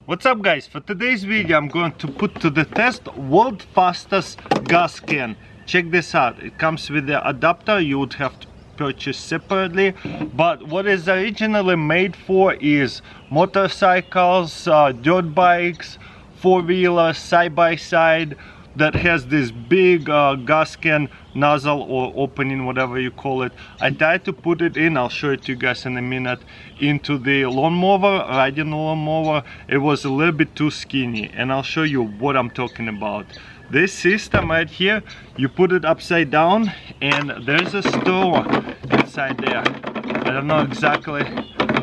What's up guys, for today's video I'm going to put to the test world fastest gas can. Check this out, it comes with the adapter, you would have to purchase separately, but what is originally made for is motorcycles, dirt bikes, four-wheelers, side-by-side, that has this big gas can nozzle or opening, whatever you call it. I tried to put it in, I'll show it to you guys in a minute, into the lawnmower, riding lawnmower. It was a little bit too skinny, and I'll show you what I'm talking about. This system right here, you put it upside down and there's a straw inside there. I don't know exactly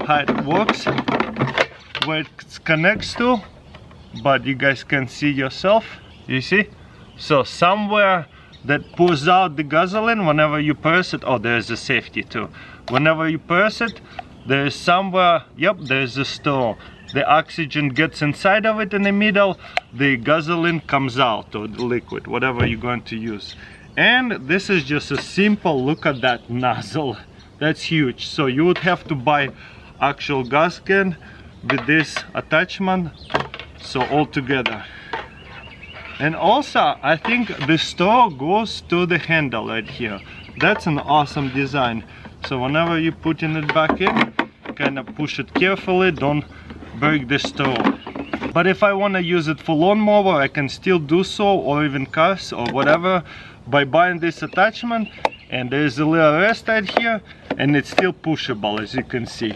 how it works, where it connects to, but you guys can see yourself. You see? So somewhere that pours out the gasoline whenever you press it. Oh, there's a safety too. Whenever you press it, there is somewhere, yep, there's a straw. The oxygen gets inside of it in the middle, the gasoline comes out, or the liquid, whatever you're going to use. And this is just a simple, look at that nozzle. That's huge. So you would have to buy actual gas can with this attachment, so all together. And also, I think the straw goes to the handle right here. That's an awesome design. So whenever you putting it back in, kind of push it carefully, don't break the straw. But if I want to use it for lawnmower, I can still do so, or even cars or whatever, by buying this attachment. And there's a little rest right here, and it's still pushable, as you can see.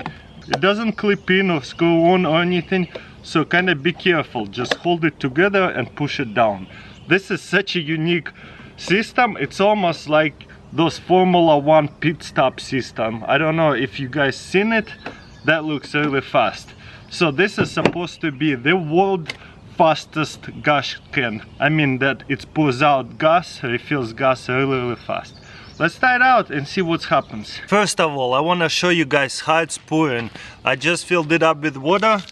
It doesn't clip in or screw on or anything. So kind of be careful, just hold it together and push it down. This is such a unique system. It's almost like those Formula 1 pit stop system. I don't know if you guys seen it. That looks really fast. So this is supposed to be the world fastest gas can. I mean that it pours out gas, refills gas really fast. Let's try it out and see what happens. First of all, I want to show you guys how it's pouring. I just filled it up with water.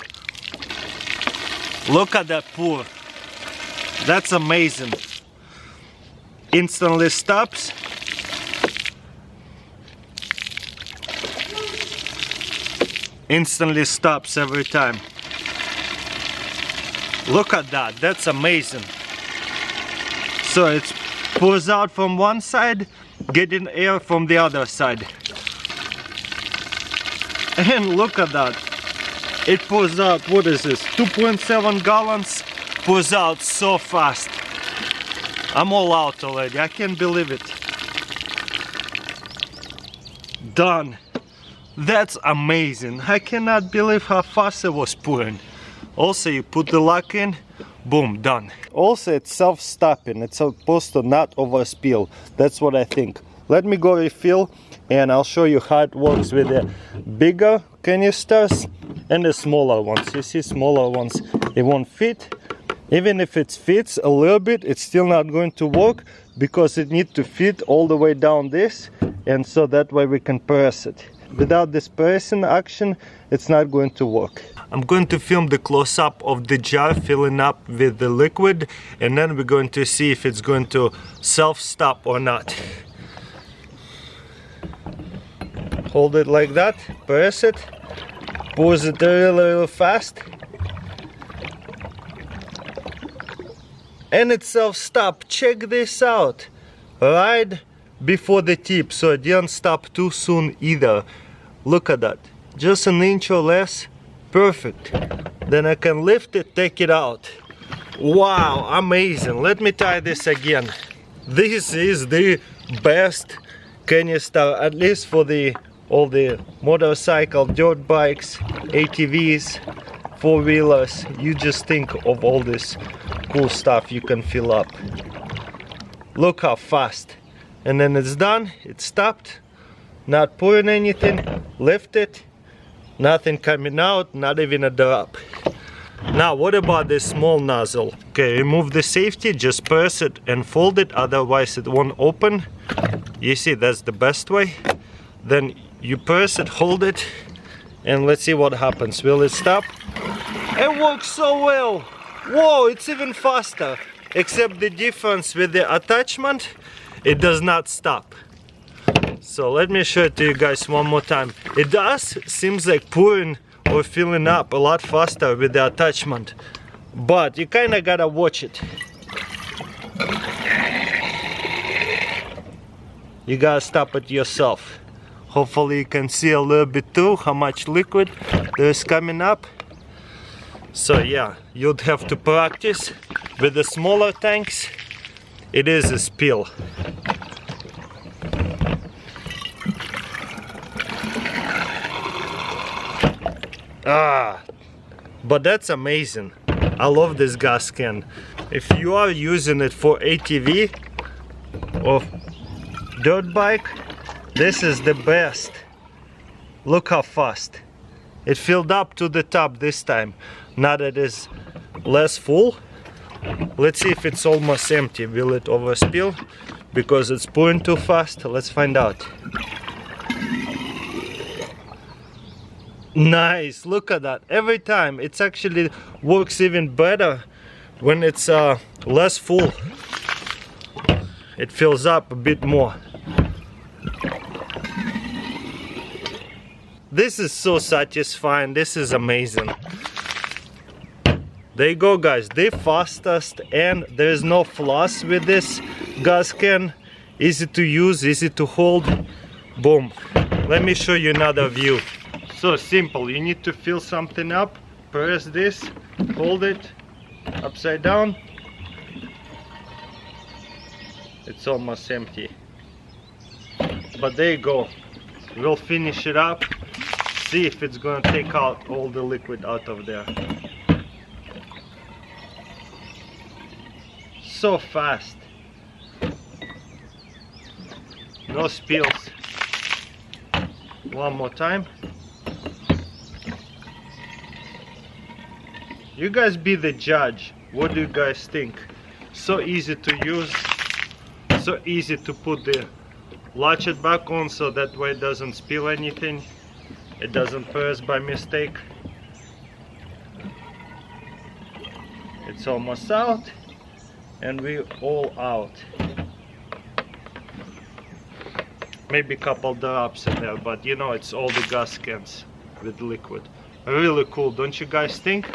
Look at that pour. That's amazing. Instantly stops. Instantly stops every time. Look at that. That's amazing. So it pours out from one side, getting air from the other side. And look at that. It pours out, what is this, 2.7 gallons, pours out so fast. I'm all out already, I can't believe it. Done. That's amazing. I cannot believe how fast it was pouring. Also, you put the lock in, boom, done. Also, it's self-stopping, it's supposed to not overspill. That's what I think. Let me go refill, and I'll show you how it works with the bigger canisters and the smaller ones. You see, smaller ones, it won't fit. Even if it fits a little bit, it's still not going to work, because it needs to fit all the way down this, and so that way we can press it. Without this pressing action, it's not going to work. I'm going to film the close-up of the jar filling up with the liquid, and then we're going to see if it's going to self-stop or not. Hold it like that, press it, pours it really fast, and it self-stop. Check this out, right before the tip, so it didn't stop too soon either. Look at that, just an inch or less, perfect. Then I can lift it, take it out. Wow, amazing. Let me try this again. This is the best canister, at least for all the motorcycle, dirt bikes, ATVs, four-wheelers. You just think of all this cool stuff you can fill up. Look how fast. And then it's done, it stopped, not pouring anything, lift it, nothing coming out, not even a drop. Now what about this small nozzle? Okay, remove the safety, just press it and fold it, otherwise it won't open. You see, that's the best way. Then you press it, hold it, and let's see what happens. Will it stop? It works so well! Whoa, it's even faster! Except the difference with the attachment, it does not stop. So let me show it to you guys one more time. It does, seems like pouring we're filling up a lot faster with the attachment. But you kinda gotta watch it. You gotta stop it yourself. Hopefully you can see a little bit too how much liquid there is coming up. So yeah, you'd have to practice. With the smaller tanks, it is a spill. But that's amazing. I love this gas can. If you are using it for ATV or dirt bike, this is the best. Look how fast. It filled up to the top this time. Now that it's less full. Let's see if it's almost empty. Will it overspill because it's pouring too fast? Let's find out. Nice, look at that. Every time it actually works even better when it's less full. It fills up a bit more. This is so satisfying. This is amazing. There you go, guys, the fastest, and there is no flaws with this gas can. Easy to use, easy to hold. Boom. Let me show you another view. So simple. You need to fill something up, press this, hold it upside down. It's almost empty. But there you go. We'll finish it up. See if it's gonna take out all the liquid out of there. So fast. No spills. One more time. You guys be the judge. What do you guys think? So easy to use. So easy to put the latchet back on so that way it doesn't spill anything. It doesn't press by mistake. It's almost out. And we're all out. Maybe a couple drops in there, but you know, it's all the gas cans with liquid. Really cool, don't you guys think?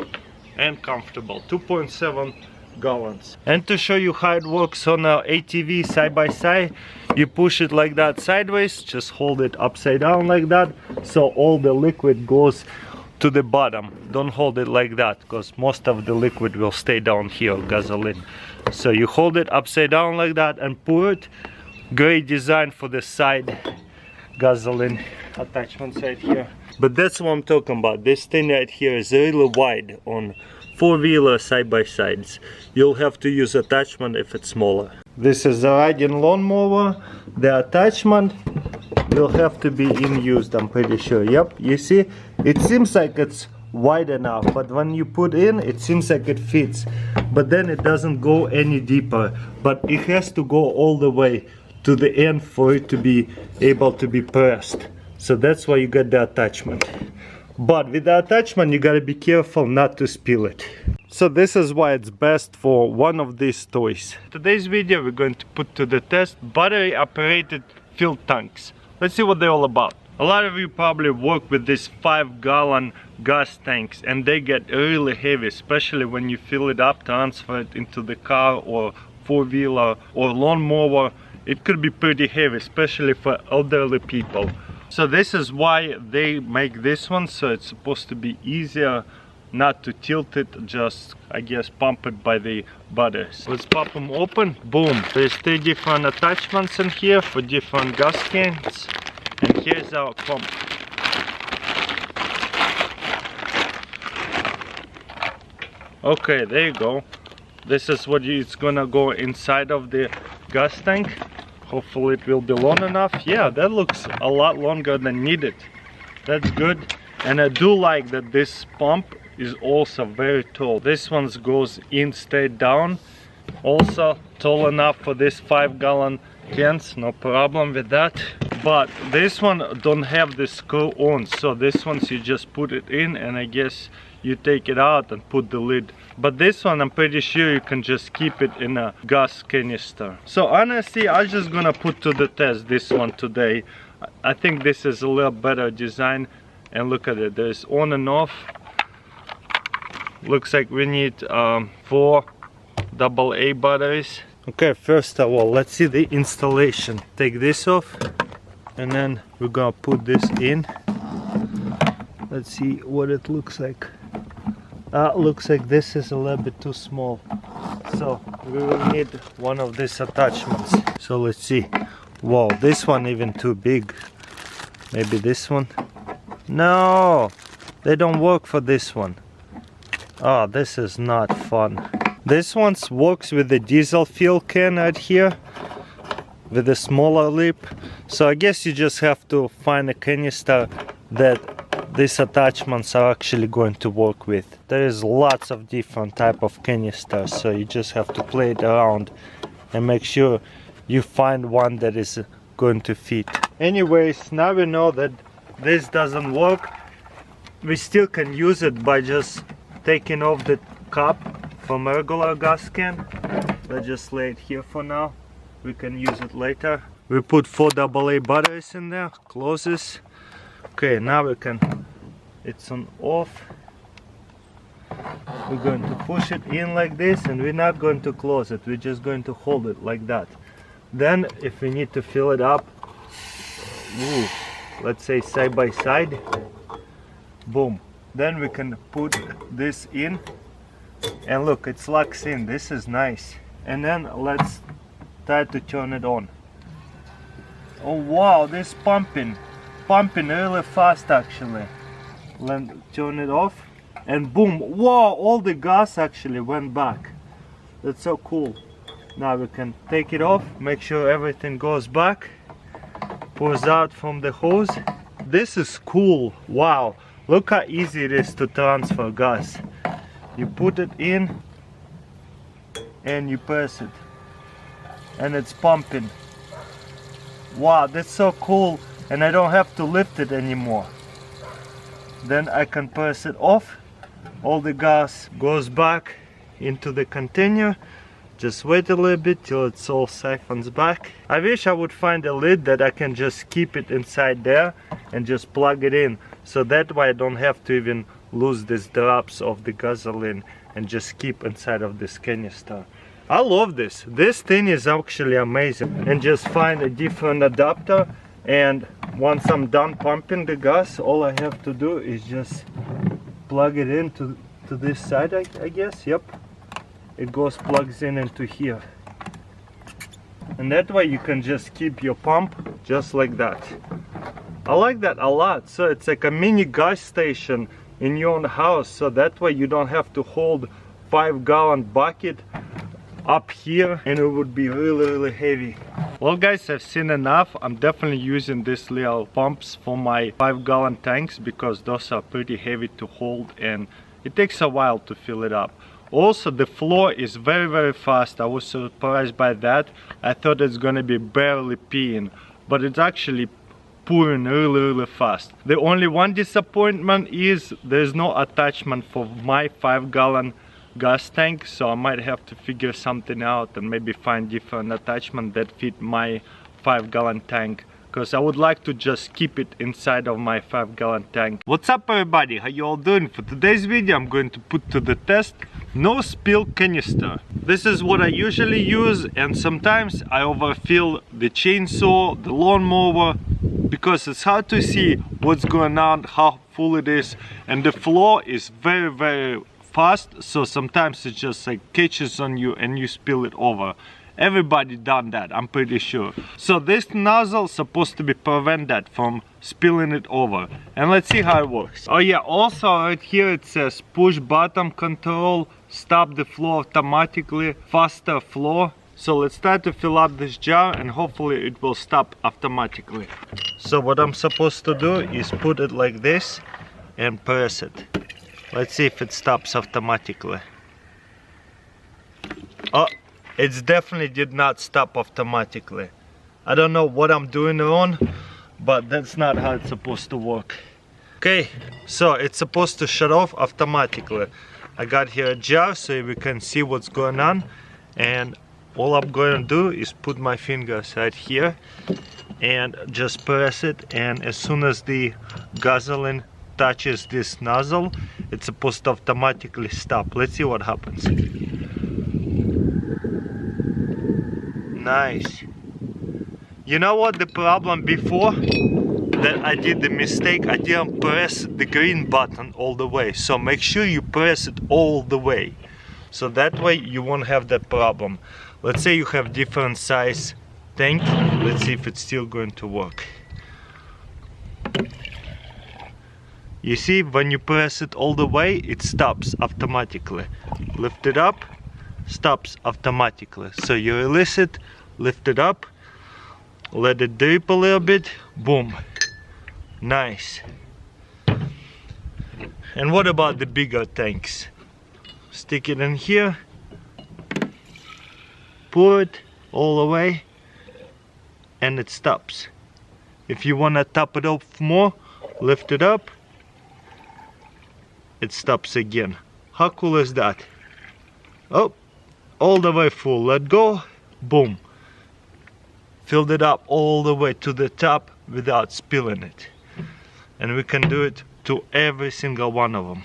And comfortable. 2.7 gallons. And to show you how it works on our ATV side by side, you push it like that sideways, just hold it upside down like that, so all the liquid goes to the bottom. Don't hold it like that, because most of the liquid will stay down here, gasoline. So you hold it upside down like that and pour it. Great design for the side gasoline attachments right here. But that's what I'm talking about. This thing right here is really wide on four-wheeler side-by-sides. You'll have to use attachment if it's smaller. This is a riding lawnmower. The attachment will have to be in use, I'm pretty sure. Yep, you see, it seems like it's wide enough, but when you put in, it seems like it fits, but then it doesn't go any deeper. But it has to go all the way to the end for it to be able to be pressed. So that's why you got the attachment. But with the attachment, you gotta be careful not to spill it. So this is why it's best for one of these toys. Today's video, we're going to put to the test battery operated fill tanks. Let's see what they're all about. A lot of you probably work with these 5-gallon gas tanks, and they get really heavy, especially when you fill it up, transfer it into the car or four-wheeler or lawnmower. It could be pretty heavy, especially for elderly people. So this is why they make this one, so it's supposed to be easier not to tilt it, just I guess pump it by the batteries. Let's pop them open. Boom. There's 3 different attachments in here for different gas cans. And here's our pump. Okay, there you go. This is what it's gonna go inside of the gas tank. Hopefully it will be long enough. Yeah, that looks a lot longer than needed. That's good. And I do like that this pump is also very tall. This one goes in straight down. Also tall enough for this 5-gallon cans, no problem with that. But this one don't have the screw on, so this one you just put it in, and I guess you take it out and put the lid. But this one, I'm pretty sure you can just keep it in a gas canister. So honestly, I'm just gonna put to the test this one today. I think this is a little better design. and look at it, there's on and off. Looks like we need 4 AA batteries. Okay, first of all, let's see the installation. Take this off, and then we're gonna put this in. Let's see what it looks like. Looks like this is a little bit too small, so we will need one of these attachments. So let's see. Wow, this one even too big. Maybe this one. No, they don't work for this one. Oh, this is not fun. This one works with the diesel fuel can right here with a smaller lip. So I guess you just have to find a canister that these attachments are actually going to work with. There is lots of different type of canisters, so you just have to play it around and make sure you find one that is going to fit. Anyways, now we know that this doesn't work. We still can use it by just taking off the cap from a regular gas can. Let's just lay it here for now. We can use it later. We put 4 AA batteries in there, close this. Okay, now we can, it's on off. We're going to push it in like this, and we're not going to close it, we're just going to hold it like that. Then if we need to fill it up, let's say side by side, boom, then we can put this in, and look, it locks in. This is nice. And then let's try to turn it on. Oh wow, this pumping really fast actually. Let's turn it off, and boom, wow, all the gas actually went back. That's so cool. Now we can take it off, make sure everything goes back, pours out from the hose. This is cool. Wow, look how easy it is to transfer gas. You put it in and you press it, and it's pumping. Wow, that's so cool, and I don't have to lift it anymore. Then I can press it off, all the gas goes back into the container. Just wait a little bit till it's all siphons back. I wish I would find a lid that I can just keep it inside there and just plug it in, so that way I don't have to even lose these drops of the gasoline and just keep inside of this canister. I love this. This thing is actually amazing. And just find a different adapter, and once I'm done pumping the gas, all I have to do is just plug it into this side, I guess. Yep, it plugs in into here, and that way you can just keep your pump just like that. I like that a lot. So it's like a mini gas station in your own house, so that way you don't have to hold 5-gallon bucket up here, and it would be really heavy. Well guys, I've seen enough. I'm definitely using these little pumps for my 5-gallon tanks, because those are pretty heavy to hold and it takes a while to fill it up. Also, the flow is very fast. I was surprised by that. I thought it's gonna be barely peeing, but it's actually pouring really fast. The only one disappointment is there's no attachment for my 5-gallon gas tank, so I might have to figure something out and maybe find different attachment that fit my 5-gallon tank, because I would like to just keep it inside of my 5-gallon tank. What's up everybody, how you all doing? For today's video I'm going to put to the test no spill canister. This is what I usually use, and sometimes I overfill the chainsaw, the lawnmower, because it's hard to see what's going on, how full it is, and the flow is very fast, so sometimes it just like catches on you and you spill it over. Everybody done that, I'm pretty sure. So this nozzle is supposed to prevent that from spilling it over, and let's see how it works. Oh yeah, also right here it says push button control, stop the flow automatically, faster flow. So let's try to fill up this jar, and hopefully it will stop automatically. So what I'm supposed to do is put it like this and press it. Let's see if it stops automatically. Oh, it definitely did not stop automatically. I don't know what I'm doing wrong, but that's not how it's supposed to work. Okay, so it's supposed to shut off automatically. I got here a jar so we can see what's going on, and all I'm going to do is put my fingers right here and just press it, and as soon as the gasoline touches this nozzle, it's supposed to automatically stop. Let's see what happens. Nice. You know what the problem before? That I did the mistake, I didn't press the green button all the way. So make sure you press it all the way. So that way you won't have that problem. Let's say you have different size tank. Let's see if it's still going to work. You see, when you press it all the way, it stops automatically. Lift it up, stops automatically. So you release it, lift it up, let it drip a little bit, boom. Nice. And what about the bigger tanks? Stick it in here, pour it all the way, and it stops. If you want to top it up more, lift it up, it stops again. How cool is that? Oh, all the way full, let go, boom. Filled it up all the way to the top without spilling it. And we can do it to every single one of them.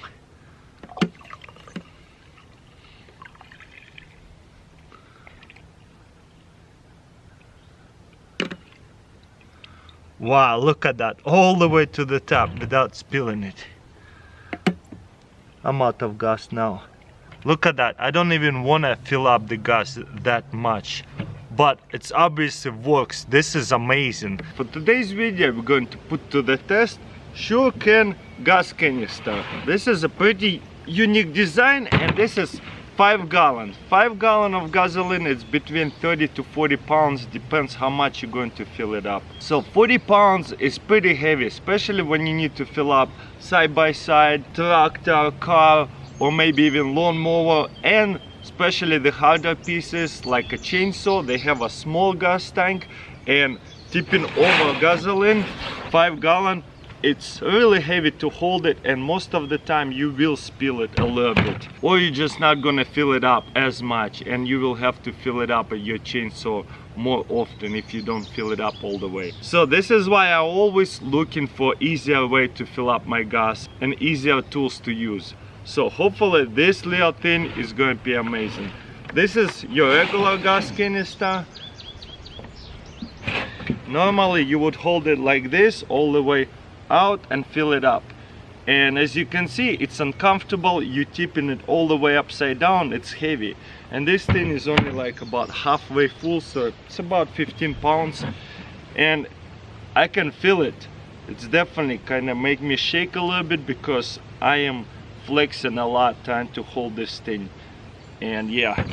Wow, look at that, all the way to the top without spilling it. I'm out of gas now. Look at that, I don't even want to fill up the gas that much. But it's obviously works. This is amazing. For today's video, we're going to put to the test Sure-Can gas canister. This is a pretty unique design, and this is 5 gallon. 5 gallon of gasoline, it's between 30 to 40 pounds, depends how much you're going to fill it up. So 40 pounds is pretty heavy, especially when you need to fill up side-by-side, tractor, car, or maybe even lawnmower, and especially the harder pieces like a chainsaw. They have a small gas tank, and tipping over gasoline, 5 gallon, it's really heavy to hold it, and most of the time you will spill it a little bit, or you're just not gonna fill it up as much, and you will have to fill it up at your chainsaw more often if you don't fill it up all the way. So this is why I'm always looking for easier way to fill up my gas and easier tools to use. So hopefully this little thing is going to be amazing. This is your regular gas canister. Normally you would hold it like this all the way out and fill it up. And as you can see, it's uncomfortable. You tipping it all the way upside down, it's heavy. And this thing is only like about halfway full, so it's about 15 pounds. And I can feel it. It's definitely kind of make me shake a little bit because I am flexing a lot trying to hold this thing. And yeah,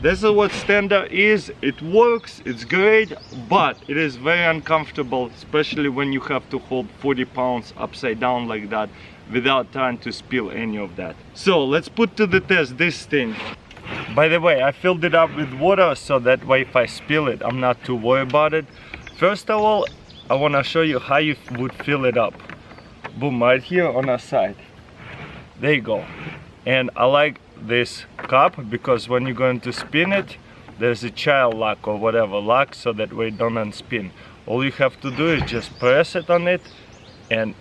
this is what standard is. It works, it's great, but it is very uncomfortable, especially when you have to hold 40 pounds upside down like that without trying to spill any of that. So let's put to the test this thing. By the way, I filled it up with water so that way if I spill it, I'm not too worried about it. First of all, I want to show you how you would fill it up. Boom, right here on our side. There you go. And I like this cup because when you're going to spin it, there's a child lock or whatever lock, so that way it don't unspin. All you have to do is just press it on it, and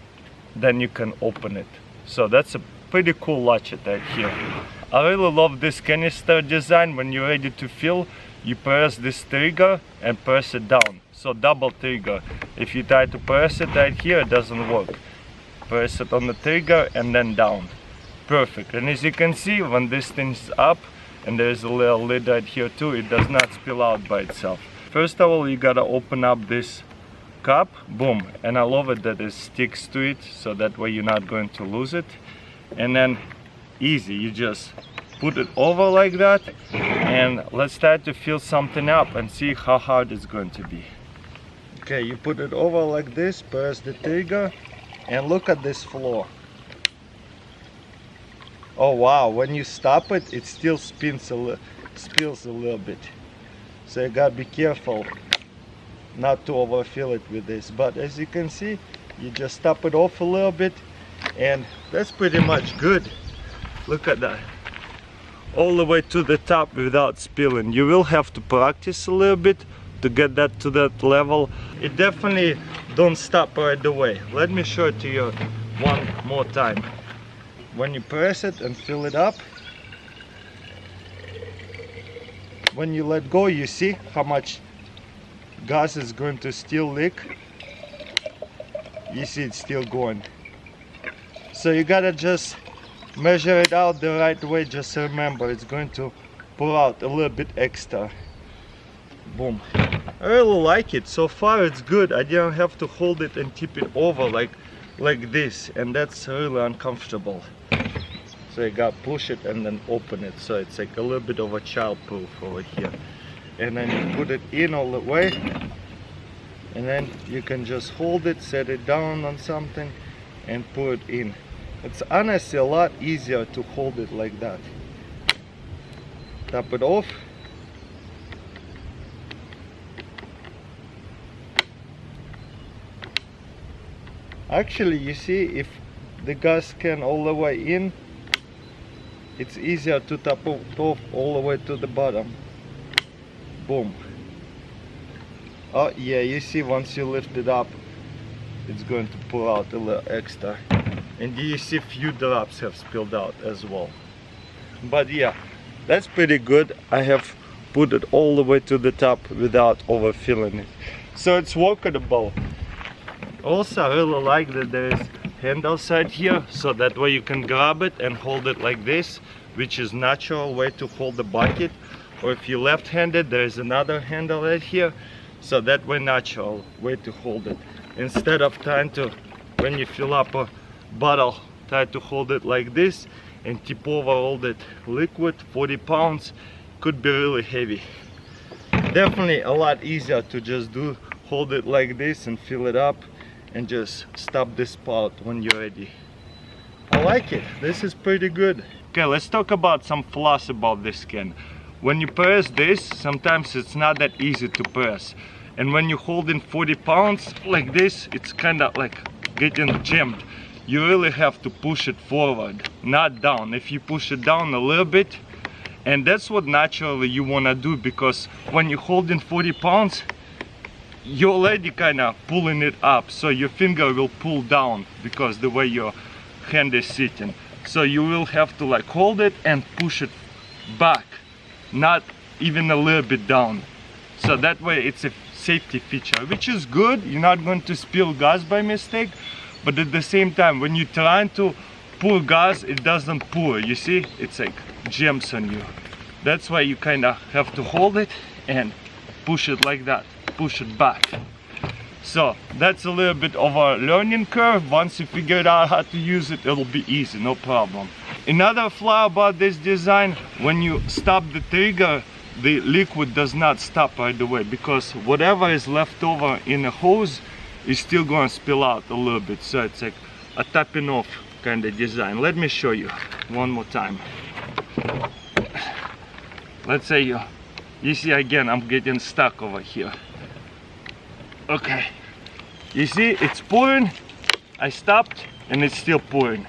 then you can open it. So that's a pretty cool latchet right here. I really love this canister design. When you're ready to fill, you press this trigger and press it down. So double trigger. If you try to press it right here, it doesn't work. Press it on the trigger and then down. Perfect. And as you can see, when this thing's up and there's a little lid right here too, it does not spill out by itself. First of all, you gotta open up this cup, boom, and I love it that it sticks to it, so that way you're not going to lose it. And then easy, you just put it over like that, and let's try to fill something up and see how hard it's going to be. Okay, you put it over like this, press the trigger, and look at this floor. Oh wow, when you stop it, it still spills a little bit. So you gotta be careful not to overfill it with this. But as you can see, you just top it off a little bit, and that's pretty much good. Look at that. All the way to the top without spilling. You will have to practice a little bit to get that to that level. It definitely don't stop right away. Let me show it to you one more time. When you press it and fill it up, when you let go, you see how much gas is going to still leak. You see it's still going. So you gotta just measure it out the right way. Just remember, it's going to pull out a little bit extra. Boom. I really like it. So far it's good. I didn't have to hold it and tip it over like this, and that's really uncomfortable. So you gotta push it and then open it, so it's like a little bit of a child-proof over here. And then you put it in all the way, and then you can just hold it, set it down on something and put it in. It's honestly a lot easier to hold it like that. Tap it off. Actually, you see, if the gas can all the way in, it's easier to tap it off all the way to the bottom. Boom. Oh yeah, you see, once you lift it up, it's going to pull out a little extra. And you see few drops have spilled out as well. But yeah, that's pretty good. I have put it all the way to the top without overfilling it. So it's workable. Also, I really like that there is handle side here, so that way you can grab it and hold it like this, which is natural way to hold the bucket. Or if you're left-handed, there is another handle right here, so that way natural way to hold it. Instead of trying to, when you fill up a bottle, try to hold it like this and tip over all that liquid. 40 pounds could be really heavy. Definitely a lot easier to just hold it like this and fill it up and just stop the spout when you're ready. I like it. This is pretty good. Okay, let's talk about some flaws about this can. When you press this, sometimes it's not that easy to press. And when you hold in 40 pounds like this, it's kind of like getting jammed. You really have to push it forward, not down. If you push it down a little bit, and that's what naturally you want to do, because when you hold in 40 pounds, you're already kind of pulling it up, so your finger will pull down because the way your hand is sitting. So you will have to like hold it and push it back, not even a little bit down. So that way it's a safety feature, which is good. You're not going to spill gas by mistake, but at the same time, when you're trying to pour gas, it doesn't pour. You see, it's like jams on you. That's why you kind of have to hold it and push it like that, push it back. So that's a little bit of a learning curve. Once you figure out how to use it, it'll be easy, no problem. Another flaw about this design, when you stop the trigger, the liquid does not stop right away, because whatever is left over in a hose is still going to spill out a little bit. So it's like a tapping off kind of design. Let me show you one more time. Let's say you see again, I'm getting stuck over here. Okay, you see it's pouring, I stopped and it's still pouring.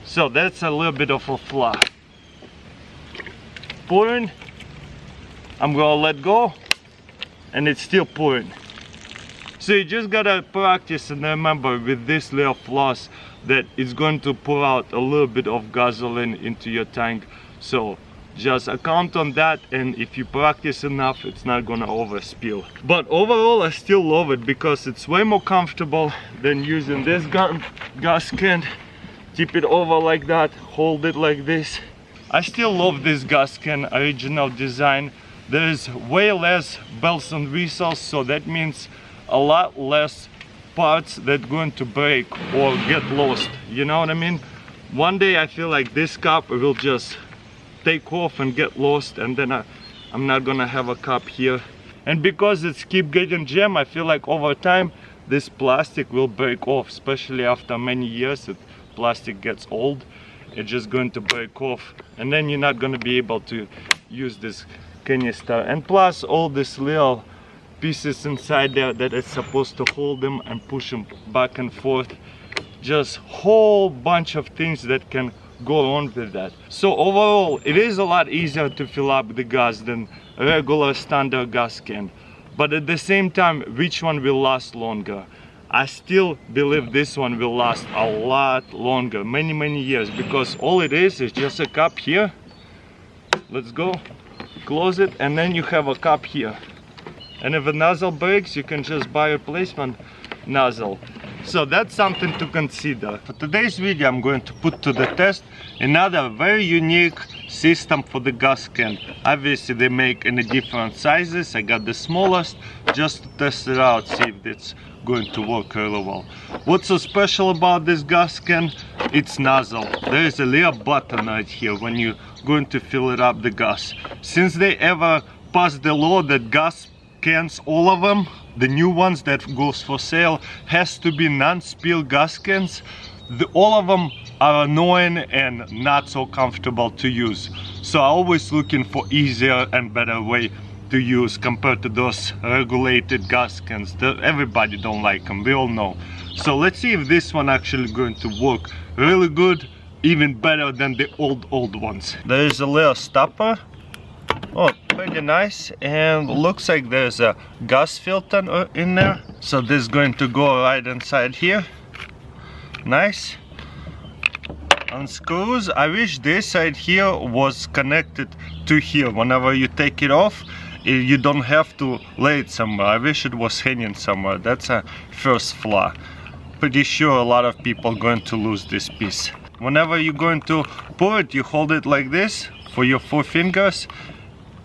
So that's a little bit of a flaw. Pouring, I'm gonna let go and it's still pouring. So you just gotta practice and remember with this little flaws that it's going to pour out a little bit of gasoline into your tank. So just account on that, and if you practice enough, it's not gonna overspill. But overall, I still love it because it's way more comfortable than using this gas can. Tip it over like that, hold it like this. I still love this gas can original design. There's way less bells and whistles, so that means a lot less parts that going to break or get lost. You know what I mean? One day I feel like this cup will just take off and get lost, and then I'm not gonna have a cup here. And because it's keep getting jammed, I feel like over time this plastic will break off, especially after many years. Plastic gets old, it's just going to break off, and then you're not going to be able to use this canister. And plus all these little pieces inside there that is supposed to hold them and push them back and forth, just whole bunch of things that can go on with that. So overall, it is a lot easier to fill up the gas than a regular standard gas can. but at the same time, which one will last longer? I still believe this one will last a lot longer, many years, because all it is just a cup here. Let's go, close it, and then you have a cup here. And if the nozzle breaks, you can just buy a replacement nozzle. So that's something to consider. For today's video, I'm going to put to the test another very unique system for the gas can. Obviously they make in different sizes. I got the smallest just to test it out, see if it's going to work really well. What's so special about this gas can? It's nozzle. There is a little button right here when you're going to fill it up the gas. Since they ever passed the law that gas cans, all of them, the new ones that goes for sale, has to be non-spill gas cans. All of them are annoying and not so comfortable to use. So I'm always looking for easier and better way to use compared to those regulated gas cans. Everybody don't like them, we all know. So let's see if this one actually going to work really good, even better than the old ones. There is a little stopper. Oh, pretty nice, and looks like there's a gas filter in there. So this is going to go right inside here. Nice. Unscrews. I wish this side here was connected to here. Whenever you take it off, you don't have to lay it somewhere. I wish it was hanging somewhere. That's a first flaw. Pretty sure a lot of people are going to lose this piece. Whenever you're going to pour it, you hold it like this for your 4 fingers,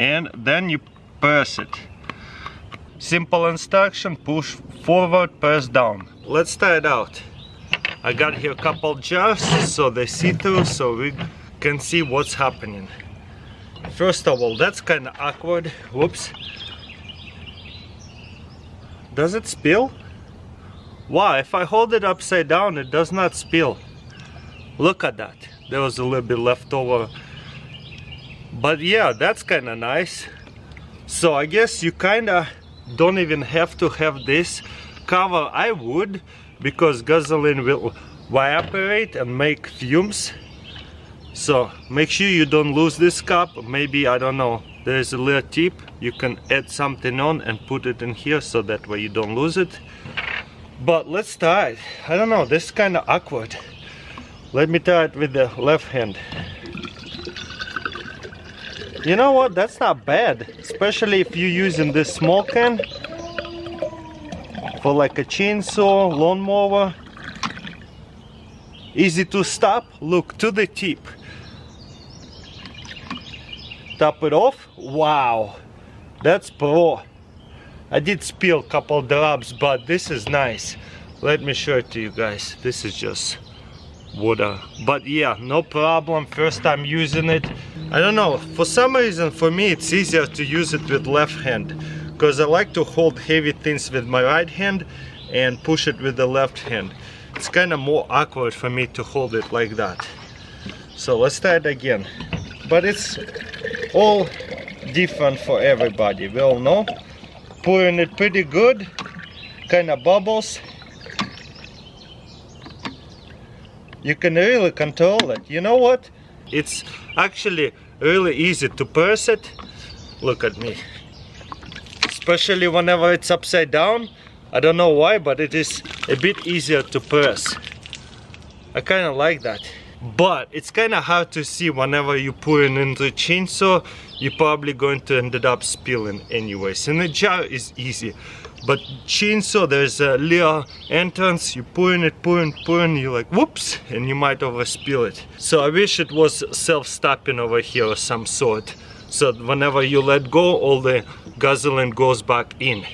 and then you press it. Simple instruction: push forward, press down. Let's try it out. I got here a couple jars so they see through, so we can see what's happening. First of all, that's kind of awkward. Whoops. Does it spill? Wow, if I hold it upside down, it does not spill. Look at that. There was a little bit left over. But yeah, that's kind of nice. So I guess you kind of don't even have to have this cover. I would, because gasoline will evaporate and make fumes. So make sure you don't lose this cup. Maybe, I don't know, there's a little tip. You can add something on and put it in here so that way you don't lose it. But let's try it. I don't know, this is kind of awkward. Let me try it with the left hand. You know what, that's not bad, especially if you're using this small can for like a chainsaw, lawnmower. Easy to stop. Look to the tip. Top it off. Wow, that's pro. I did spill a couple drops, but this is nice. Let me show it to you guys. This is just water, but yeah, no problem. First time using it. I don't know, for some reason for me it's easier to use it with left hand, because I like to hold heavy things with my right hand and push it with the left hand. It's kind of more awkward for me to hold it like that. So let's try it again. But it's all different for everybody, we all know. Pouring it pretty good, kind of bubbles. You can really control it. You know what? It's actually really easy to press it. Look at me. Especially whenever it's upside down. I don't know why, but it is a bit easier to press. I kind of like that. But it's kind of hard to see whenever you pour it into a chainsaw. You're probably going to end up spilling anyways. In a jar is easy. But chainsaw, there's a little entrance, you pouring, you're like whoops, and you might overspill it. So I wish it was self-stopping over here of some sort, so whenever you let go, all the gasoline goes back in.